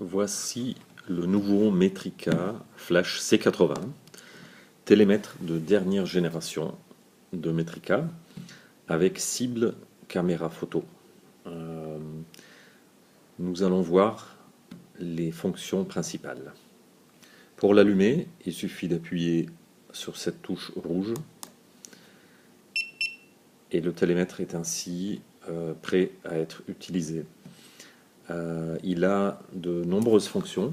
Voici le nouveau Metrica Flash C80, télémètre de dernière génération de Metrica, avec cible caméra photo. Nous allons voir les fonctions principales. Pour l'allumer, il suffit d'appuyer sur cette touche rouge et le télémètre est ainsi prêt à être utilisé. Il a de nombreuses fonctions,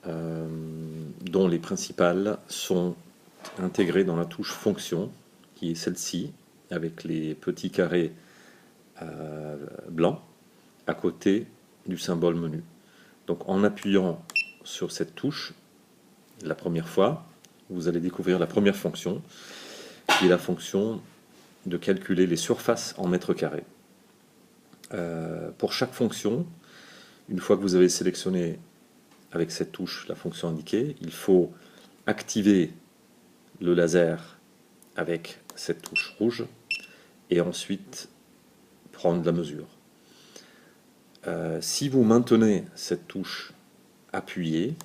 dont les principales sont intégrées dans la touche fonction, qui est celle-ci, avec les petits carrés blancs à côté du symbole menu. Donc en appuyant sur cette touche, la première fois, vous allez découvrir la première fonction, qui est la fonction de calculer les surfaces en mètres carrés. Pour chaque fonction, une fois que vous avez sélectionné avec cette touche la fonction indiquée, il faut activer le laser avec cette touche rouge et ensuite prendre la mesure. Si vous maintenez cette touche appuyée,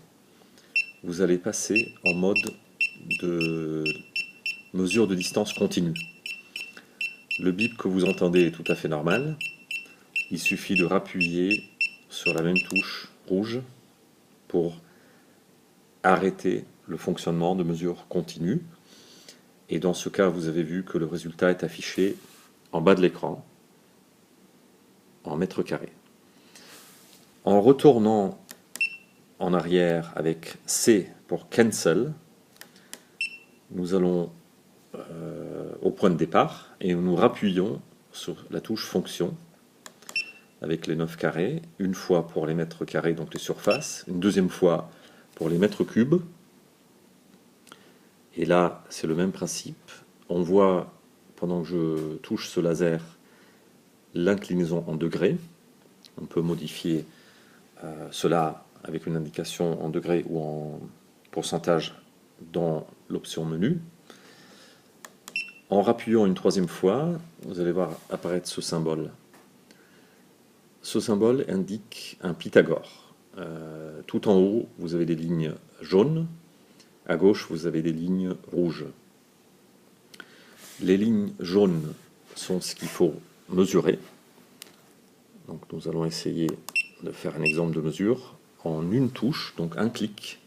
vous allez passer en mode de mesure de distance continue. Le bip que vous entendez est tout à fait normal. Il suffit de rappuyer sur la même touche rouge pour arrêter le fonctionnement de mesure continue. Et dans ce cas, vous avez vu que le résultat est affiché en bas de l'écran, en mètres carrés. En retournant en arrière avec C pour Cancel, nous allons au point de départ et nous rappuyons sur la touche Fonction avec les 9 carrés, une fois pour les mètres carrés, donc les surfaces, une deuxième fois pour les mètres cubes. Et là, c'est le même principe. On voit, pendant que je touche ce laser, l'inclinaison en degrés. On peut modifier cela avec une indication en degrés ou en pourcentage dans l'option menu. En rappuyant une troisième fois, vous allez voir apparaître ce symbole. Ce symbole indique un Pythagore. Tout en haut, vous avez des lignes jaunes. À gauche, vous avez des lignes rouges. Les lignes jaunes sont ce qu'il faut mesurer. Donc nous allons essayer de faire un exemple de mesure. En une touche, donc un clic,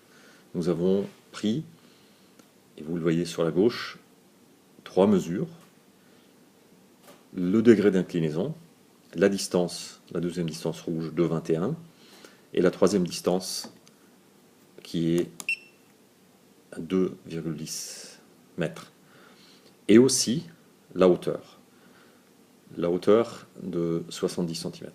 nous avons pris, et vous le voyez sur la gauche, 3 mesures. Le degré d'inclinaison, la distance, la deuxième distance rouge de 21, et la troisième distance qui est 2,10 mètres. Et aussi la hauteur de 70 cm.